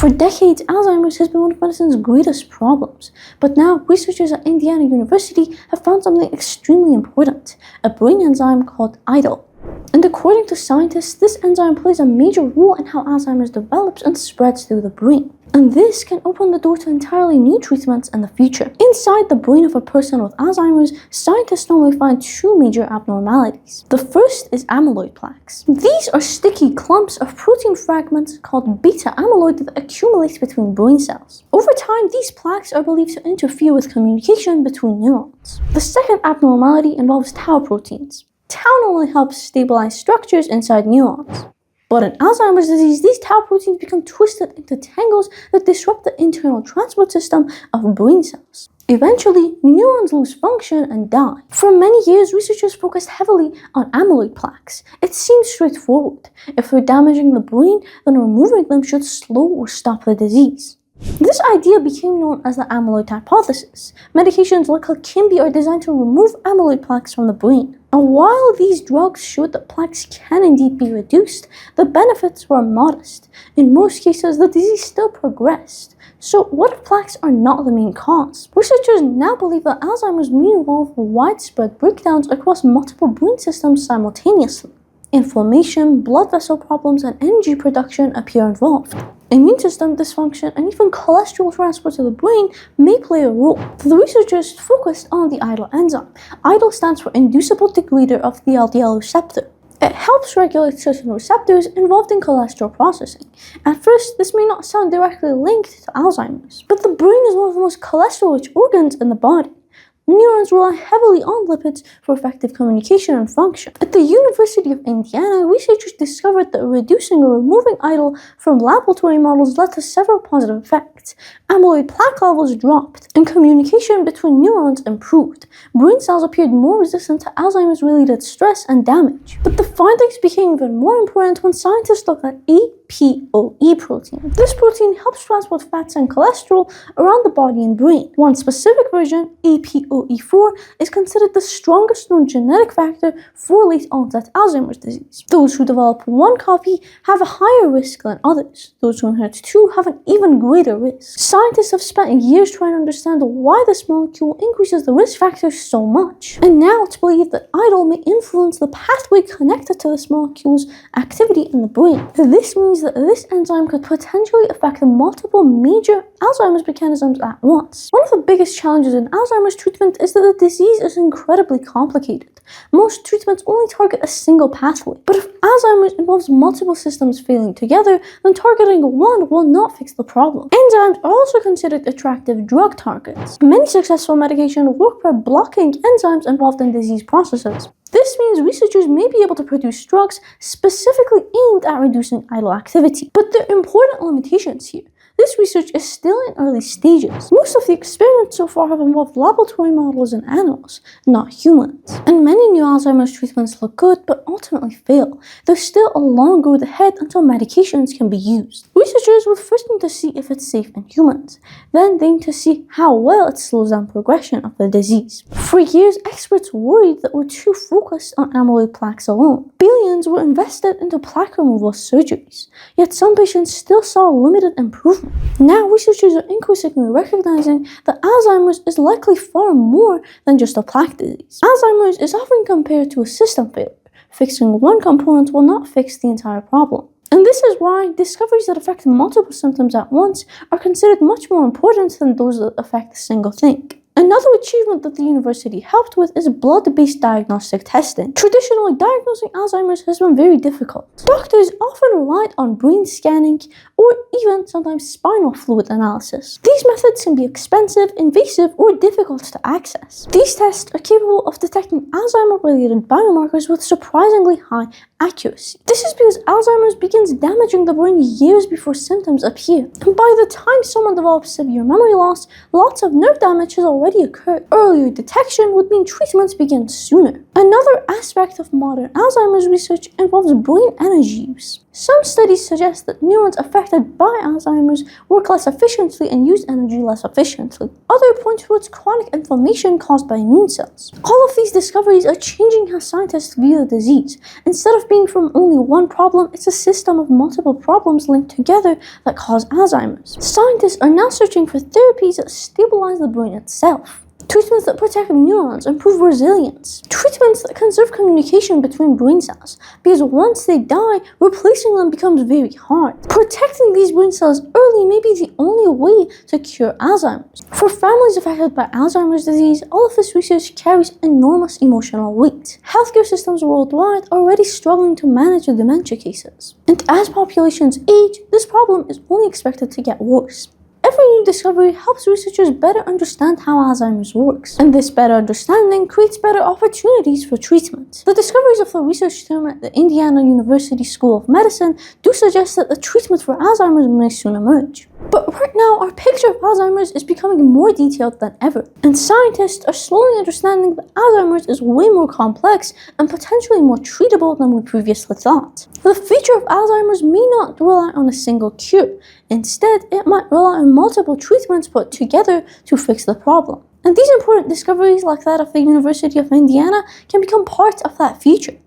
For decades, Alzheimer's has been one of medicine's greatest problems, but now researchers at Indiana University have found something extremely important, a brain enzyme called IDLE. And according to scientists, this enzyme plays a major role in how Alzheimer's develops and spreads through the brain. And this can open the door to entirely new treatments in the future. Inside the brain of a person with Alzheimer's, scientists normally find two major abnormalities. The first is amyloid plaques. These are sticky clumps of protein fragments called beta amyloid that accumulate between brain cells. Over time, these plaques are believed to interfere with communication between neurons. The second abnormality involves tau proteins. Tau normally helps stabilize structures inside neurons. But in Alzheimer's disease, these tau proteins become twisted into tangles that disrupt the internal transport system of brain cells. Eventually, neurons lose function and die. For many years, researchers focused heavily on amyloid plaques. It seemed straightforward. If they're damaging the brain, then removing them should slow or stop the disease. This idea became known as the amyloid hypothesis. Medications like Leqembi are designed to remove amyloid plaques from the brain. And while these drugs showed that plaques can indeed be reduced, the benefits were modest. In most cases, the disease still progressed. So what if plaques are not the main cause? Researchers now believe that Alzheimer's may involve widespread breakdowns across multiple brain systems simultaneously. Inflammation, blood vessel problems, and energy production appear involved. Immune system dysfunction and even cholesterol transport to the brain may play a role. The researchers focused on the IDLE enzyme. IDLE stands for inducible degrader of the LDL receptor. It helps regulate certain receptors involved in cholesterol processing. At first, this may not sound directly linked to Alzheimer's, but the brain is one of the most cholesterol-rich organs in the body. Neurons rely heavily on lipids for effective communication and function. At the University of Indiana, researchers discovered that reducing or removing IDLE from laboratory models led to several positive effects. Amyloid plaque levels dropped, and communication between neurons improved. Brain cells appeared more resistant to Alzheimer's-related stress and damage. But the findings became even more important when scientists looked at APOE protein. This protein helps transport fats and cholesterol around the body and brain. One specific version, APOE4, is considered the strongest known genetic factor for late-onset Alzheimer's disease. Those who develop one copy have a higher risk than others. Those who inherit two have an even greater risk. Scientists have spent years trying to understand why this molecule increases the risk factor so much. And now it's believed that IDLE may influence the pathway connected to this molecule's activity in the brain. This means that this enzyme could potentially affect multiple major Alzheimer's mechanisms at once. One of the biggest challenges in Alzheimer's treatment is that the disease is incredibly complicated. Most treatments only target a single pathway, but if Alzheimer's involves multiple systems failing together, then targeting one will not fix the problem. Enzymes are also considered attractive drug targets. Many successful medications work by blocking enzymes involved in disease processes. This means researchers may be able to produce drugs specifically aimed at reducing IDLE activity. But there are important limitations here. This research is still in early stages. Most of the experiments so far have involved laboratory models in animals, not humans. And many new Alzheimer's treatments look good, but ultimately fail. There's still a long road ahead until medications can be used. Researchers will first need to see if it's safe in humans. Then they need to see how well it slows down progression of the disease. For years, experts worried that we're too focused on amyloid plaques alone. Billions were invested into plaque removal surgeries, yet some patients still saw limited improvement. Now researchers are increasingly recognizing that Alzheimer's is likely far more than just a plaque disease. Alzheimer's is often compared to a system failure. Fixing one component will not fix the entire problem. And this is why discoveries that affect multiple symptoms at once are considered much more important than those that affect a single thing. Another achievement that the university helped with is blood-based diagnostic testing. Traditionally, diagnosing Alzheimer's has been very difficult. Doctors often relied on brain scanning or even sometimes spinal fluid analysis. These methods can be expensive, invasive, or difficult to access. These tests are capable of detecting Alzheimer-related biomarkers with surprisingly high accuracy. This is because Alzheimer's begins damaging the brain years before symptoms appear. And by the time someone develops severe memory loss, lots of nerve damage has already occurred. Earlier detection would mean treatments begin sooner. Another aspect of modern Alzheimer's research involves brain energy use. Some studies suggest that neurons affected by Alzheimer's work less efficiently and use energy less efficiently. Others point towards chronic inflammation caused by immune cells. All of these discoveries are changing how scientists view the disease. Instead of being from only one problem, it's a system of multiple problems linked together that cause Alzheimer's. Scientists are now searching for therapies that stabilize the brain itself. Treatments that protect neurons, improve resilience. Treatments that conserve communication between brain cells, because once they die, replacing them becomes very hard. Protecting these brain cells early may be the only way to cure Alzheimer's. For families affected by Alzheimer's disease, all of this research carries enormous emotional weight. Healthcare systems worldwide are already struggling to manage the dementia cases. And as populations age, this problem is only expected to get worse. Every new discovery helps researchers better understand how Alzheimer's works, and this better understanding creates better opportunities for treatment. The discoveries of the research team at the Indiana University School of Medicine do suggest that the treatment for Alzheimer's may soon emerge. But right now, our picture of Alzheimer's is becoming more detailed than ever, and scientists are slowly understanding that Alzheimer's is way more complex and potentially more treatable than we previously thought. The future of Alzheimer's may not rely on a single cure. Instead, it might rely on multiple treatments put together to fix the problem. And these important discoveries, like that of the University of Indiana, can become part of that future.